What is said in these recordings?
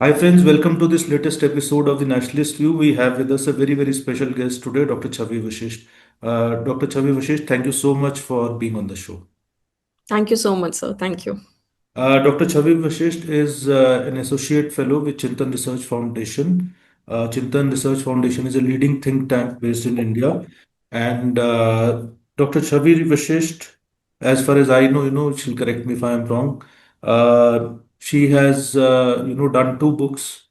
Hi friends, welcome to this latest episode of the Nationalist View. We have with us a very special guest today, Dr. Cchavi Vasisht. Dr. Cchavi Vasisht, thank you so much for being on the show. Thank you so much, sir. Thank you. Dr. Cchavi Vasisht is an associate fellow with Chintan Research Foundation. Chintan Research Foundation is a leading think tank based in India. And Dr. Cchavi Vasisht, as far as I know, she'll correct me if I am wrong. She has, done two books.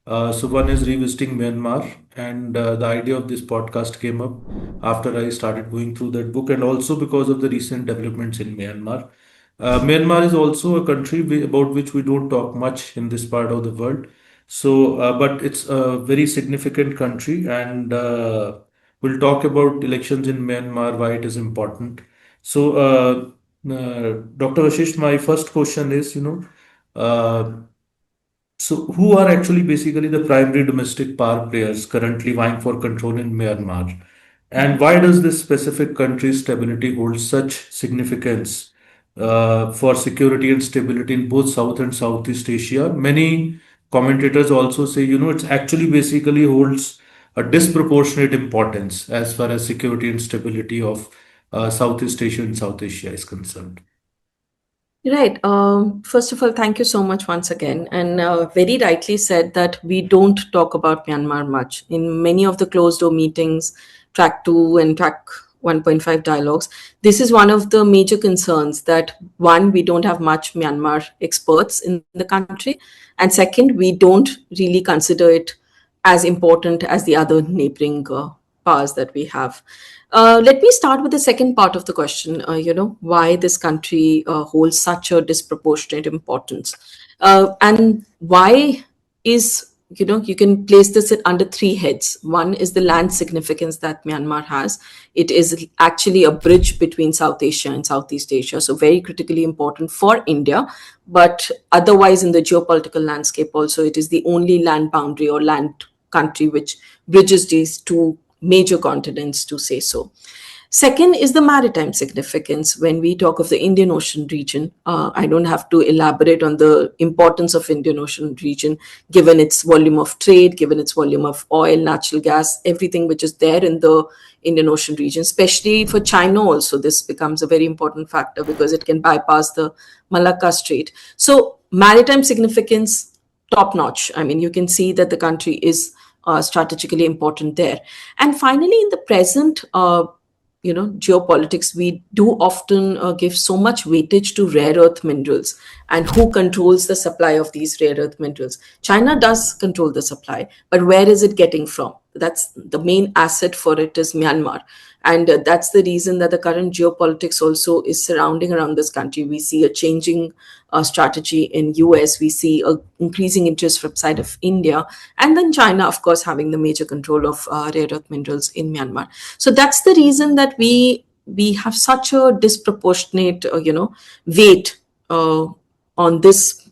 So one is revisiting Myanmar, and the idea of this podcast came up after I started going through that book, and also because of the recent developments in Myanmar. Myanmar is also a country about which we don't talk much in this part of the world. So, but it's a very significant country, and we'll talk about elections in Myanmar, why it is important. So, Dr. Vashisht, my first question is, uh, so who are actually basically the primary domestic power players currently vying for control in Myanmar? And why does this specific country's stability hold such significance for security and stability in both South and Southeast Asia? Many commentators also say, it actually basically holds a disproportionate importance as far as security and stability of Southeast Asia and South Asia is concerned. Right. First of all, thank you so much once again. And very rightly said that we don't talk about Myanmar much. In many of the closed door meetings, track 2 and track 1.5 dialogues, this is one of the major concerns that one, we don't have much Myanmar experts in the country. And second, we don't really consider it as important as the other neighboring powers that we have. Let me start with the second part of the question, why this country holds such a disproportionate importance. And why is, you can place this under three heads. One is the land significance that Myanmar has. It is actually a bridge between South Asia and Southeast Asia, so very critically important for India. But otherwise, in the geopolitical landscape also, it is the only land boundary or land country which bridges these two major continents, to say so. Second is the maritime significance. When we talk of the Indian Ocean region, I don't have to elaborate on the importance of Indian Ocean region, given its volume of trade, given its volume of oil, natural gas, everything which is there in the Indian Ocean region. Especially for China also, this becomes a very important factor because it can bypass the Malacca Strait. So maritime significance, top notch. I mean, you can see that the country is strategically important there. And finally, in the present, geopolitics, we do often give so much weightage to rare earth minerals and who controls the supply of these rare earth minerals. China does control the supply, but where is it getting from? That's the main asset for it is Myanmar. And that's the reason that the current geopolitics also is surrounding around this country. We see a changing strategy in US. We see a increasing interest from side of India. And then China, of course, having the major control of rare earth minerals in Myanmar. So that's the reason that we have such a disproportionate, weight on this,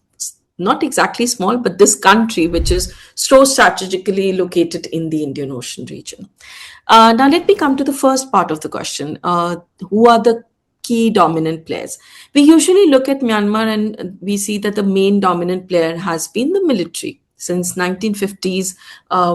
not exactly small, but this country, which is so strategically located in the Indian Ocean region. Now, let me come to the first part of the question. Who are the key dominant players? We usually look at Myanmar and we see that the main dominant player has been the military since 1950s,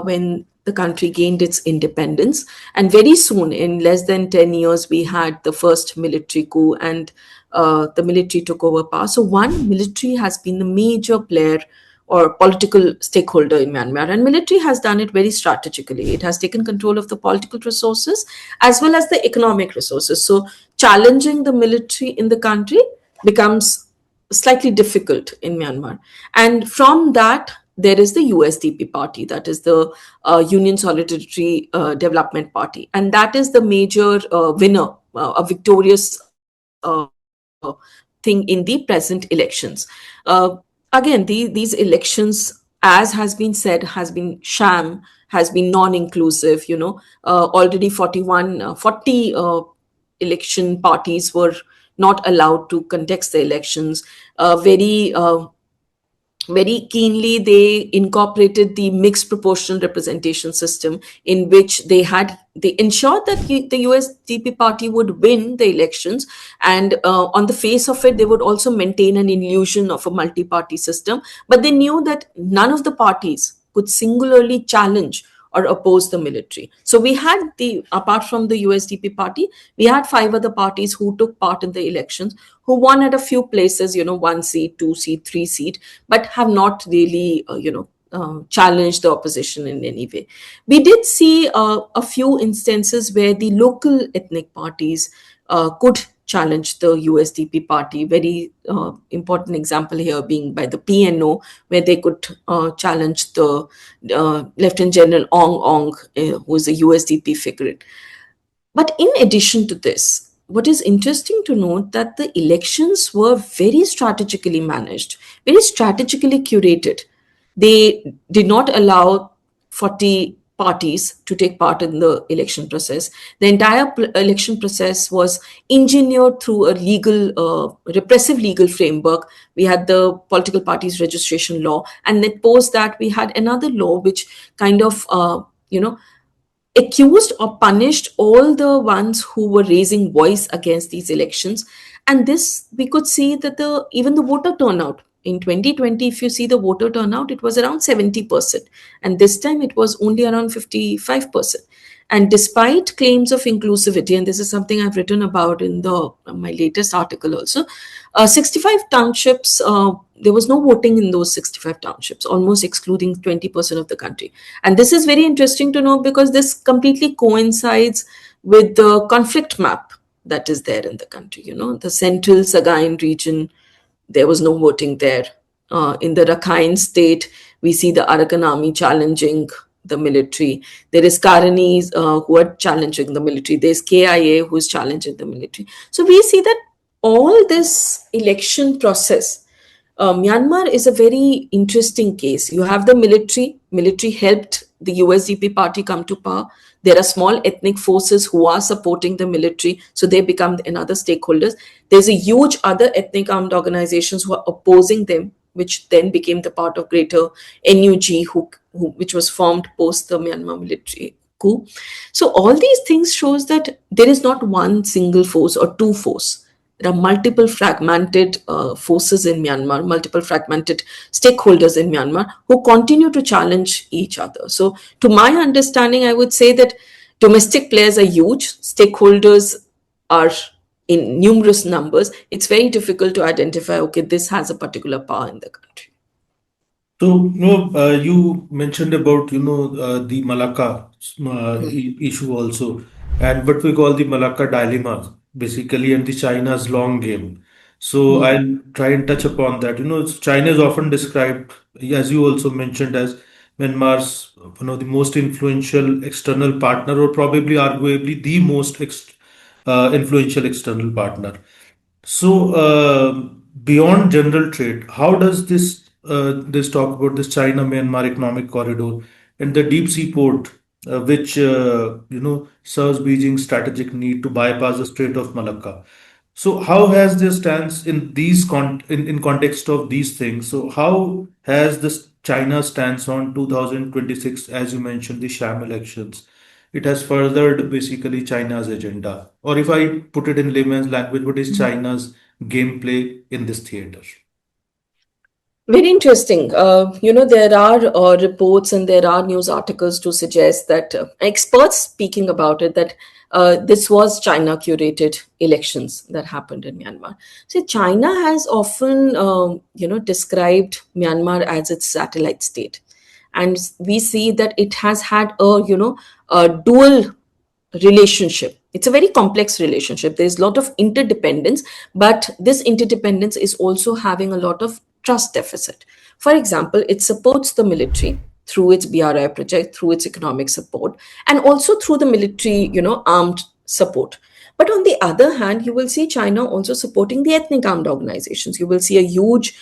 when the country gained its independence. And very soon, in less than 10 years, we had the first military coup and the military took over power. So one, military has been the major player or political stakeholder in Myanmar, and military has done it very strategically. It has taken control of the political resources as well as the economic resources. So challenging the military in the country becomes slightly difficult in Myanmar. And from that, there is the USDP party, that is the Union Solidarity Development Party. And that is the major winner, a victorious thing in the present elections. Again, these elections, as has been said, has been sham, has been non-inclusive. Already 40 election parties were not allowed to contest the elections. Very very keenly they incorporated the mixed proportional representation system, in which they ensured that the USDP party would win the elections, and on the face of it they would also maintain an illusion of a multi-party system, but they knew that none of the parties could singularly challenge or oppose the military. So we had apart from the USDP party, we had five other parties who took part in the elections, who won at a few places, 1 seat, 2 seat, 3 seat, but have not really, challenged the opposition in any way. We did see a few instances where the local ethnic parties could challenge the USDP party. Very important example here being by the PNO, where they could challenge the Lieutenant General Ong Ong, who is a USDP figure. But in addition to this, what is interesting to note that the elections were very strategically managed, very strategically curated. They did not allow 40 parties to take part in the election process. The entire election process was engineered through a repressive legal framework. We had the political parties registration law, and then post that we had another law which kind of, accused or punished all the ones who were raising voice against these elections. And this, we could see that even the voter turnout in 2020, if you see the voter turnout, it was around 70%, and this time it was only around 55%. And despite claims of inclusivity, and this is something I've written about in my latest article also, 65 townships, there was no voting in those 65 townships, almost excluding 20% of the country. And this is very interesting to know, because this completely coincides with the conflict map that is there in the country. The central Sagain region, there was no voting there. In the Rakhine state, we see the Arakan army challenging the military. There is Karanis who are challenging the military. There's KIA who is challenging the military. So we see that all this election process, Myanmar is a very interesting case. You have the military helped the USDP party come to power. There are small ethnic forces who are supporting the military, so they become another stakeholders. There's a huge other ethnic armed organizations who are opposing them, which then became the part of greater NUG, which was formed post the Myanmar military coup. So all these things shows that there is not one single force or two force. There are multiple fragmented forces in Myanmar, multiple fragmented stakeholders in Myanmar who continue to challenge each other. So to my understanding, I would say that domestic players are huge, stakeholders are in numerous numbers. It's very difficult to identify, okay, this has a particular power in the country. So, you mentioned about, the Malacca issue also, and what we call the Malacca dilemma, basically, and the China's long game. So I'll try and touch upon that. China is often described, as you also mentioned, as Myanmar's, the most influential external partner, or probably arguably the most influential external partner. So, beyond general trade, how does this talk about this China-Myanmar economic corridor and the deep sea port, which serves Beijing's strategic need to bypass the Strait of Malacca? So, how has this stance in in context of these things? So, how has this China stance on 2026, as you mentioned, the sham elections? It has furthered basically China's agenda. Or if I put it in layman's language, what is China's gameplay in this theater? Very interesting. There are reports and there are news articles to suggest that experts speaking about it, that this was China curated elections that happened in Myanmar. So China has often, described Myanmar as its satellite state, and we see that it has had a dual relationship. It's a very complex relationship. There's a lot of interdependence, but this interdependence is also having a lot of trust deficit. For example, it supports the military through its BRI project, through its economic support, and also through the military, armed support. But on the other hand, you will see China also supporting the ethnic armed organizations. You will see a huge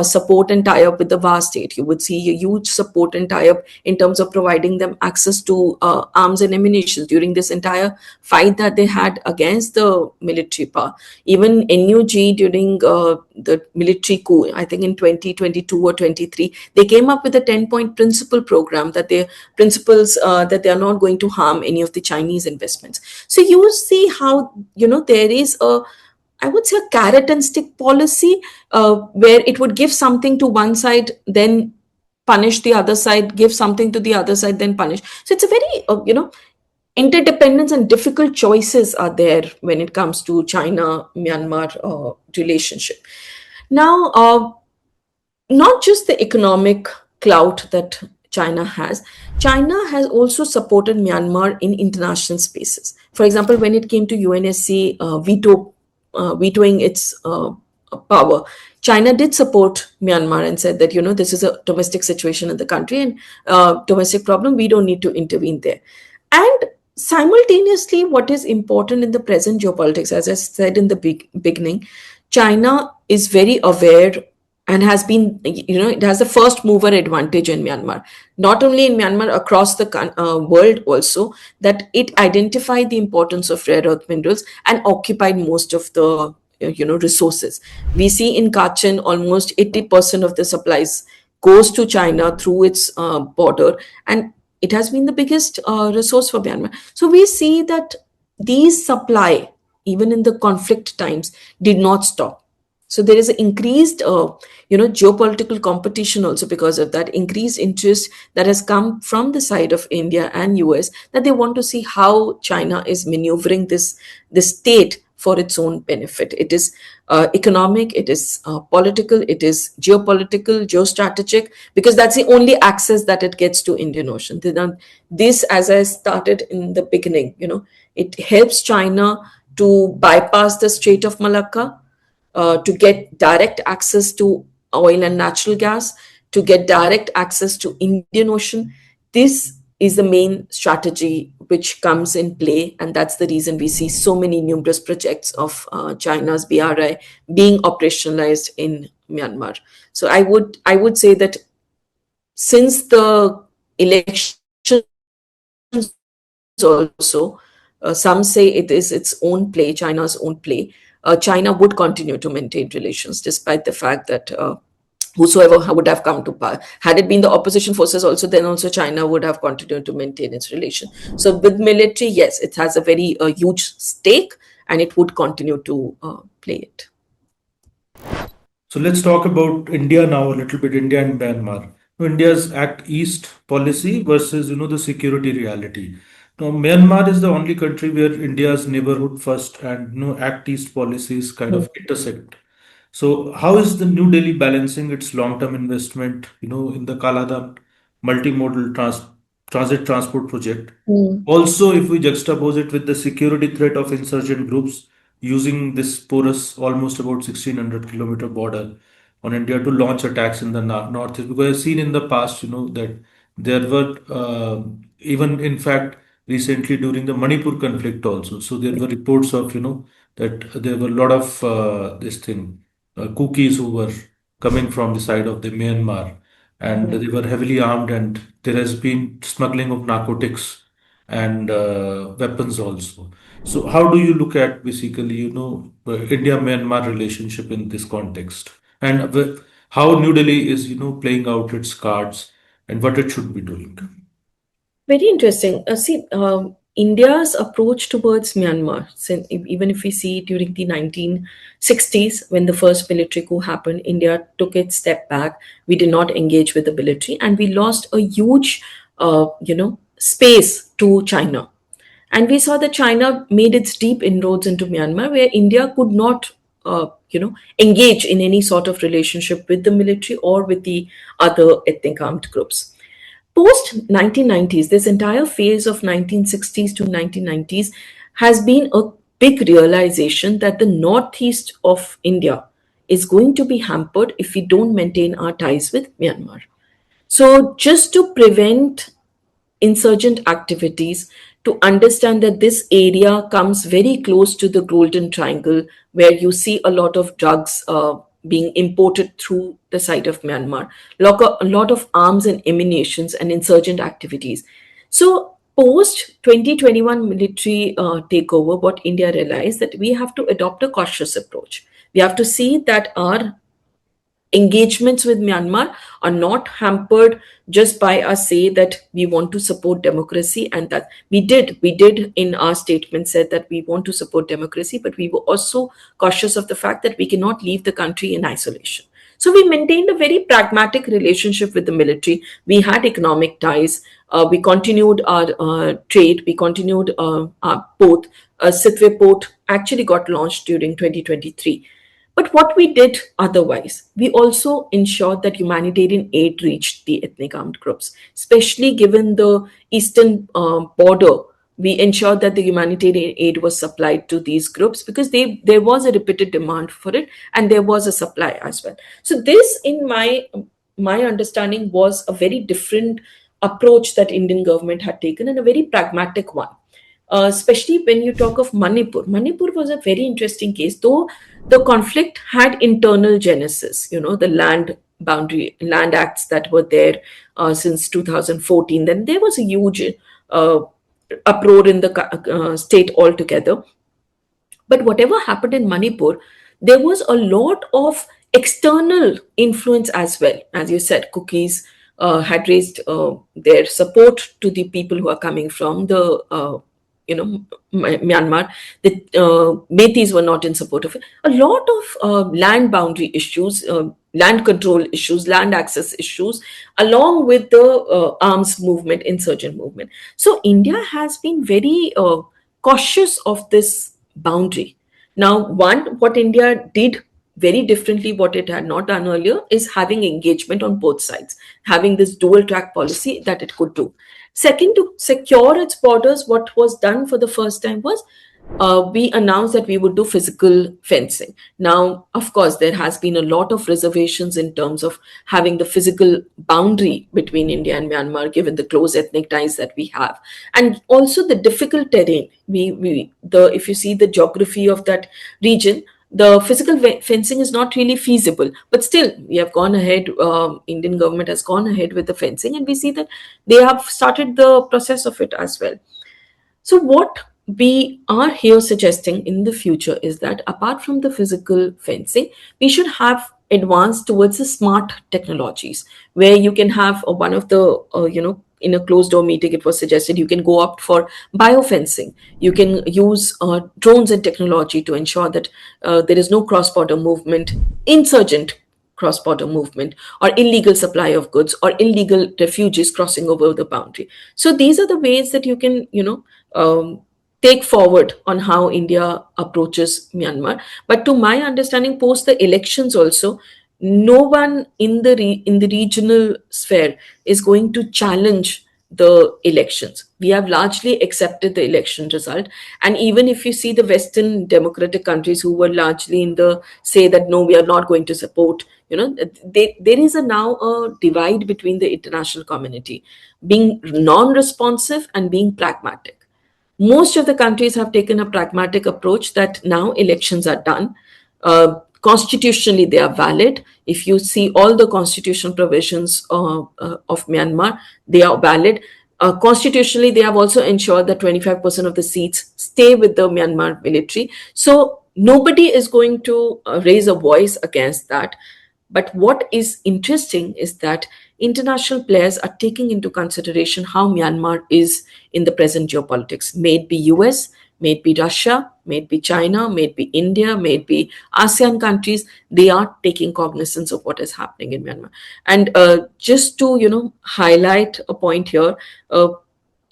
support and tie-up with the vast state. You would see a huge support and tie-up in terms of providing them access to arms and ammunition during this entire fight that they had against the military power. Even NUG during the military coup, I think in 2022 or 23, they came up with a 10-point principle program that they principles that they are not going to harm any of the Chinese investments. So you will see how, there is a, I would say, a carrot and stick policy, where it would give something to one side, then punish the other side, give something to the other side, then punish. So it's a very, interdependence and difficult choices are there when it comes to China-Myanmar relationship. Now, not just the economic clout that China has also supported Myanmar in international spaces. For example, when it came to UNSC vetoing its power, China did support Myanmar and said that, this is a domestic situation in the country and domestic problem, we don't need to intervene there. And simultaneously, what is important in the present geopolitics, as I said in the beginning, China is very aware and has been, it has a first mover advantage in Myanmar, not only in Myanmar, across the world also, that it identified the importance of rare earth minerals and occupied most of the resources. We see in Kachin almost 80% of the supplies goes to China through its border, and it has been the biggest resource for Myanmar. So we see that these supply, even in the conflict times, did not stop. So there is an increased, geopolitical competition also because of that increased interest that has come from the side of India and US, that they want to see how China is maneuvering this state for its own benefit. It is economic, it is political, it is geopolitical, geostrategic, because that's the only access that it gets to Indian Ocean. This, as I started in the beginning, it helps China to bypass the Strait of Malacca, to get direct access to oil and natural gas, to get direct access to Indian Ocean. This is the main strategy which comes in play, and that's the reason we see so many numerous projects of China's BRI being operationalized in Myanmar. So I would say that since the elections also, some say it is its own play, China's own play. China would continue to maintain relations despite the fact that whosoever would have come to power, had it been the opposition forces also, then also China would have continued to maintain its relation. So with military, yes, it has a very huge stake, and it would continue to play it. So let's talk about India now a little bit, India and Myanmar. India's Act East policy versus, the security reality. Now, Myanmar is the only country where India's neighborhood first and, Act East policies kind of intersect. So how is the New Delhi balancing its long-term investment, in the Kaladan multimodal transit transport project? Mm. Also, if we juxtapose it with the security threat of insurgent groups using this porous, almost about 1600-kilometer border on India to launch attacks in the northeast, because I've seen in the past, that there were even in fact recently during the Manipur conflict also. So there were reports of, that there were a lot of cookies who were coming from the side of the Myanmar, and they were heavily armed, and there has been smuggling of narcotics and weapons also. So how do you look at basically, India-Myanmar relationship in this context, and how New Delhi is, playing out its cards and what it should be doing? Very interesting. See, India's approach towards Myanmar, since, even if we see during the 1960s, when the first military coup happened, India took its step back. We did not engage with the military, and we lost a huge, space to China. And we saw that China made its deep inroads into Myanmar, where India could not, engage in any sort of relationship with the military or with the other ethnic armed groups. Post 1990s, this entire phase of 1960s to 1990s has been a big realization that the northeast of India is going to be hampered if we don't maintain our ties with Myanmar. So, just to prevent insurgent activities, to understand that this area comes very close to the Golden Triangle, where you see a lot of drugs being imported through the side of Myanmar, a lot of arms and ammunitions and insurgent activities. So, post 2021 military takeover, what India realized that we have to adopt a cautious approach. We have to see that our engagements with Myanmar are not hampered just by us say that we want to support democracy, and that we did in our statement said that we want to support democracy, but we were also cautious of the fact that we cannot leave the country in isolation. So we maintained a very pragmatic relationship with the military. We had economic ties. We continued our trade. We continued our port. Sitwe port actually got launched during 2023. But what we did otherwise, we also ensured that humanitarian aid reached the ethnic armed groups, especially given the eastern border. We ensured that the humanitarian aid was supplied to these groups because there was a repeated demand for it, and there was a supply as well. So this, in my understanding, was a very different approach that Indian government had taken, and a very pragmatic one. Especially when you talk of Manipur. Manipur was a very interesting case, though the conflict had internal genesis, the land acts that were there since 2014. Then there was a huge uh, uproar in the state altogether. But whatever happened in Manipur, there was a lot of external influence as well. As you said, cookies had raised their support to the people who are coming from the Myanmar. The Metis were not in support of it. A lot of land boundary issues, land control issues, land access issues, along with the arms movement, insurgent movement. So India has been very cautious of this boundary. Now, one, what India did very differently, what it had not done earlier, is having engagement on both sides, having this dual track policy that it could do. Second, to secure its borders, what was done for the first time was we announced that we would do physical fencing. Now, of course, there has been a lot of reservations in terms of having the physical boundary between India and Myanmar, given the close ethnic ties that we have, and also the difficult terrain. If you see the geography of that region, the physical fencing is not really feasible, but still we have gone ahead. Indian government has gone ahead with the fencing, and we see that they have started the process of it as well. So, what we are here suggesting in the future is that apart from the physical fencing, we should have advanced towards the smart technologies where you can have one of the, in a closed door meeting, it was suggested you can go up for biofencing. You can use drones and technology to ensure that there is no cross border movement, insurgent cross border movement, or illegal supply of goods, or illegal refugees crossing over the boundary. So these are the ways that you can, take forward on how India approaches Myanmar. But to my understanding, post the elections also, no one in the regional sphere is going to challenge the elections. We have largely accepted the election result, and even if you see the Western democratic countries who were largely in the say that no, we are not going to support. There is now a divide between the international community, being non-responsive and being pragmatic. Most of the countries have taken a pragmatic approach that now elections are done. Constitutionally, they are valid. If you see all the constitutional provisions of Myanmar, they are valid. Constitutionally, they have also ensured that 25% of the seats stay with the Myanmar military. So nobody is going to raise a voice against that. But what is interesting is that international players are taking into consideration how Myanmar is in the present geopolitics. May it be US, may it be Russia, may it be China, may it be India, may it be ASEAN countries, they are taking cognizance of what is happening in Myanmar. And just to, highlight a point here,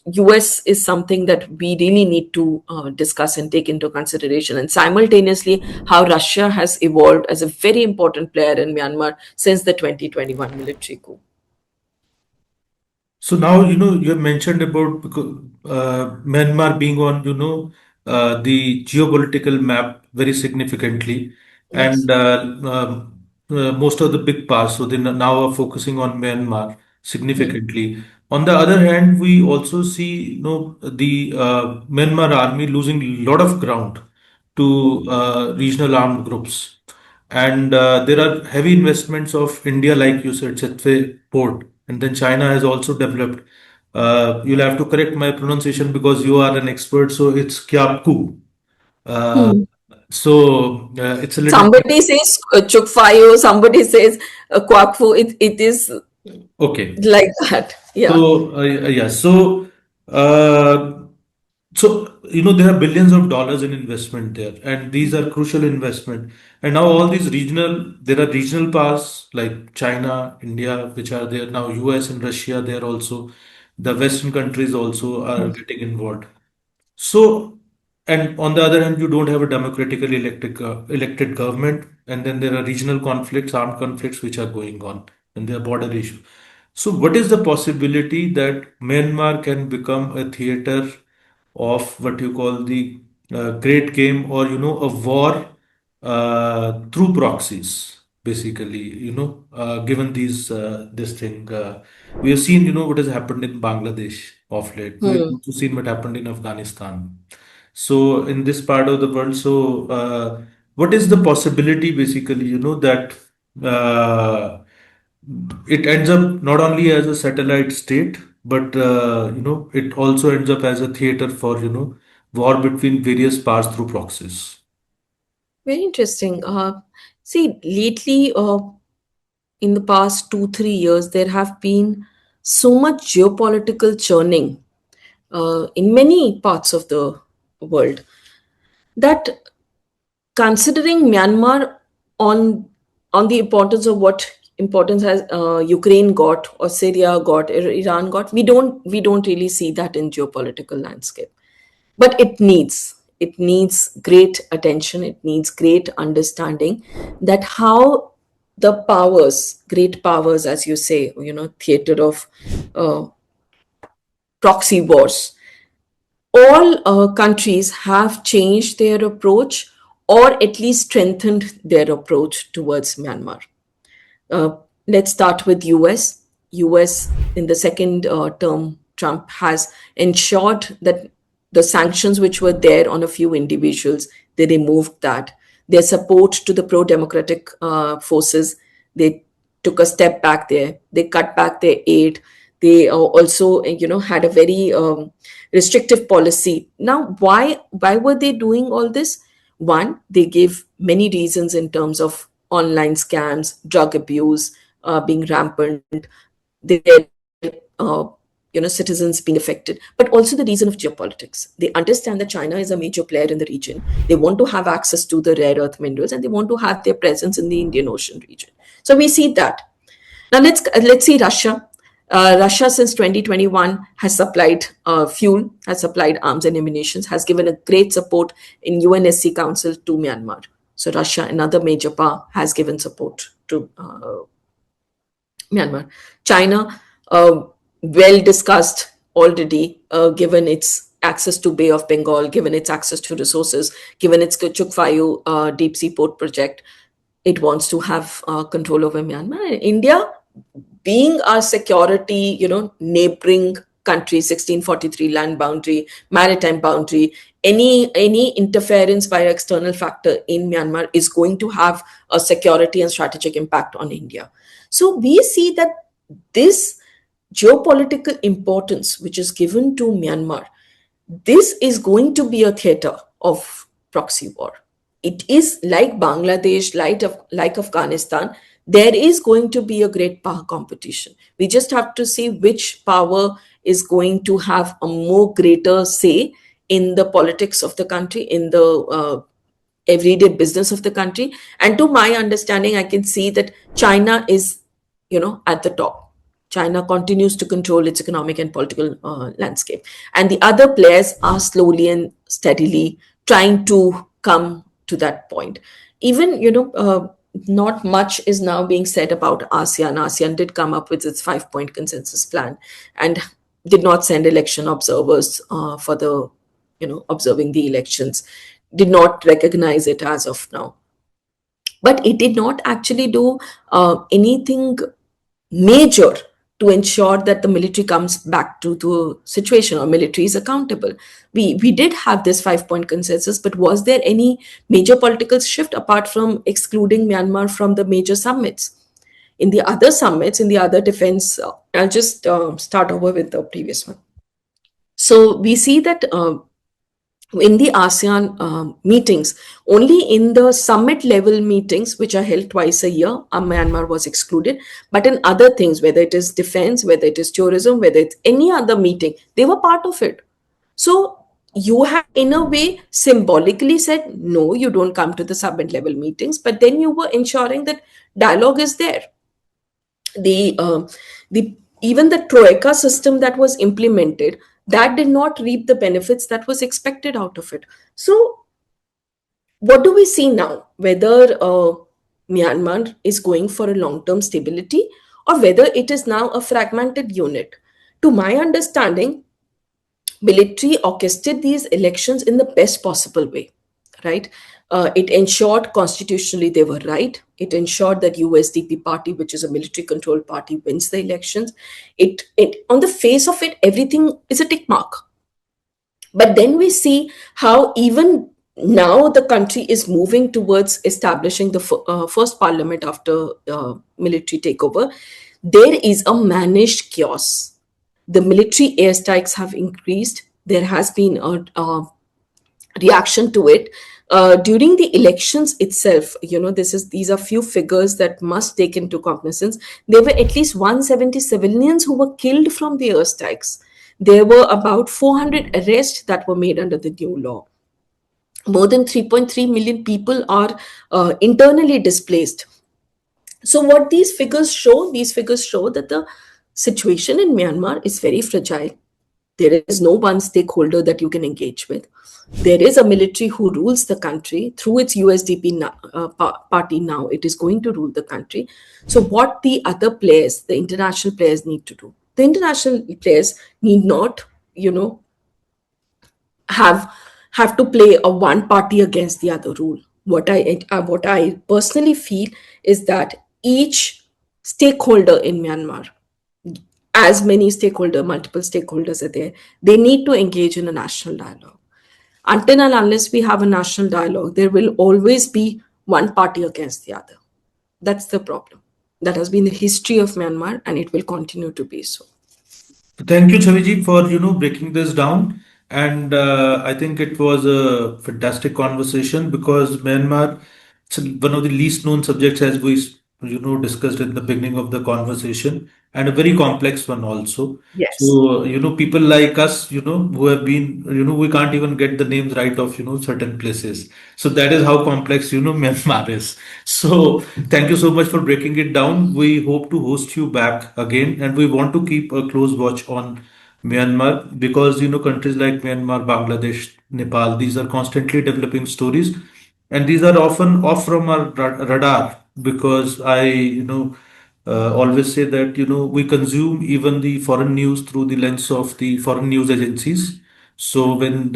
US is something that we really need to discuss and take into consideration, and simultaneously how Russia has evolved as a very important player in Myanmar since the 2021 military coup. So now, you have mentioned about Myanmar being on, the geopolitical map very significantly, Yes. and most of the big powers, so they now are focusing on Myanmar Hmm. significantly. On the other hand, we also see, the Myanmar army losing a lot of ground to regional armed groups. And there are heavy investments of India, like you said, Chetwe port. And then China has also developed. You'll have to correct my pronunciation because you are an expert. So it's Kyaukpyu. Uh, Hmm. It's a little Somebody says Chukfayo, somebody says Kyaukpyu. It is okay. like that. Yeah. Yeah, uh, there are billions of dollars in investment there, and these are crucial investment. And now all these there are regional powers like China, India, which are there now. US and Russia, there also. The Western countries also are getting involved. So, and on the other hand, you don't have a democratically elected government, and then there are regional conflicts, armed conflicts, which are going on, and there are border issues. So, what is the possibility that Myanmar can become a theater of what you call the great game, or a war through proxies, basically? Given this thing, we have seen what has happened in Bangladesh of late. We have Hmm. also seen what happened in Afghanistan. So in this part of the world, what is the possibility, basically, that uh, it ends up not only as a satellite state, but it also ends up as a theater for war between various powers through proxies. Very interesting. See, lately, in the past 2, 3 years, there have been so much geopolitical churning in many parts of the world that, considering Myanmar on the importance of what importance has Ukraine got or Syria got or Iran got, we don't really see that in geopolitical landscape. But it needs great attention. It needs great understanding that how the powers, great powers, as you say, theater of uh, proxy wars, all countries have changed their approach or at least strengthened their approach towards Myanmar. Uh, let's start with US. US in the second term, Trump has ensured that the sanctions which were there on a few individuals, they removed that. Their support to the pro-democratic forces, they took a step back there. They cut back their aid. They also, had a very restrictive policy. Now, why were they doing all this? One, they gave many reasons in terms of online scams, drug abuse being rampant, their citizens being affected, but also the reason of geopolitics. They understand that China is a major player in the region. They want to have access to the rare earth minerals, and they want to have their presence in the Indian Ocean region. So we see that. Now let's see Russia. Russia since 2021 has supplied fuel, has supplied arms and ammunition, has given a great support in UNSC Council to Myanmar. So Russia, another major power, has given support to Myanmar. China, well discussed already, given its access to Bay of Bengal, given its access to resources, given its Chukfayu deep sea port project, it wants to have control over Myanmar. And India, being our security, neighboring country, 1643 land boundary, maritime boundary, any interference by an external factor in Myanmar is going to have a security and strategic impact on India. So we see that this geopolitical importance which is given to Myanmar, this is going to be a theater of proxy war. It is like Bangladesh, like Afghanistan. There is going to be a great power competition. We just have to see which power is going to have a more greater say in the politics of the country, in the everyday business of the country. And to my understanding, I can see that China is, at the top. China continues to control its economic and political landscape. And the other players are slowly and steadily trying to come to that point. Even, not much is now being said about ASEAN. ASEAN did come up with its 5 point consensus plan and did not send election observers for the, observing the elections, did not recognize it as of now. But it did not actually do anything major to ensure that the military comes back to the situation or military is accountable. We did have this 5 point consensus, but was there any major political shift apart from excluding Myanmar from the major summits? In the other summits, in the other defense, I'll just start over with the previous one. So we see that in the ASEAN meetings, only in the summit level meetings, which are held twice a year, Myanmar was excluded. But in other things, whether it is defense, whether it is tourism, whether it's any other meeting, they were part of it. So you have, in a way, symbolically said, no, you don't come to the summit level meetings, but then you were ensuring that dialogue is there. The even the troika system that was implemented, that did not reap the benefits that was expected out of it. So what do we see now, whether Myanmar is going for a long term stability or whether it is now a fragmented unit? To my understanding, military orchestrated these elections in the best possible way, right? It ensured constitutionally they were right. It ensured that USDP party, which is a military controlled party, wins the elections. It on the face of it, everything is a tick mark. But then we see how even now the country is moving towards establishing the first parliament after military takeover. There is a managed chaos. The military airstrikes have increased. There has been a reaction to it during the elections itself. These are few figures that must take into cognizance. There were at least 170 civilians who were killed from the airstrikes. There were about 400 arrests that were made under the new law. More than 3.3 million people are internally displaced. So what these figures show? These figures show that the situation in Myanmar is very fragile. There is no one stakeholder that you can engage with. There is a military who rules the country through its USDP party now. It is going to rule the country. So what the other players, the international players, need to do? The international players need not, have to play a one party against the other rule. What I personally feel is that each stakeholder in Myanmar, as many multiple stakeholders are there, they need to engage in a national dialogue. Until and unless we have a national dialogue, there will always be one party against the other. That's the problem. That has been the history of Myanmar, and it will continue to be so. Thank you, Chaviji, for breaking this down. And I think it was a fantastic conversation because Myanmar, it's one of the least known subjects as we discussed in the beginning of the conversation, and a very complex one also. Yes. So people like us, who have been, we can't even get the names right of certain places. So that is how complex Myanmar is. So thank you so much for breaking it down. We hope to host you back again, and we want to keep a close watch on Myanmar because countries like Myanmar, Bangladesh, Nepal, these are constantly developing stories, and these are often off from our radar because I always say that we consume even the foreign news through the lens of the foreign news agencies. So when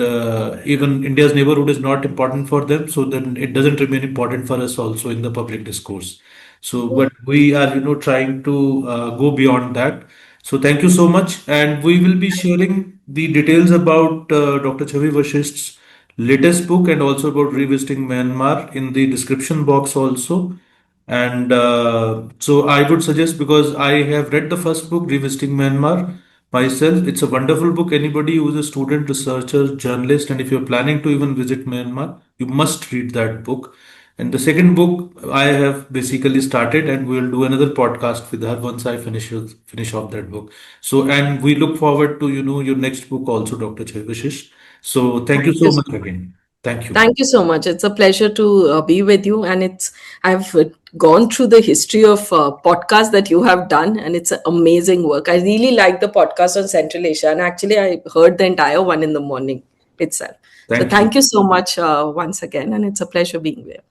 even India's neighborhood is not important for them, so then it doesn't remain important for us also in the public discourse. So, but we are trying to go beyond that. So thank you so much, and we will be sharing the details about Dr. Cchavi Vasisht's latest book and also about revisiting Myanmar in the description box also. And so I would suggest, because I have read the first book, Revisiting Myanmar, myself. It's a wonderful book. Anybody who is a student, researcher, journalist, and if you're planning to even visit Myanmar, you must read that book. And the second book I have basically started, and we'll do another podcast with her once I finish off that book. So, and we look forward to your next book also, Dr. Chavashish. So, thank you Thank so you. much again. Thank you. Thank you so much. It's a pleasure to be with you, and I've gone through the history of podcasts that you have done, and it's amazing work. I really like the podcast on Central Asia, and actually, I heard the entire one in the morning itself. So, Thank you. thank you so much once again, and it's a pleasure being there.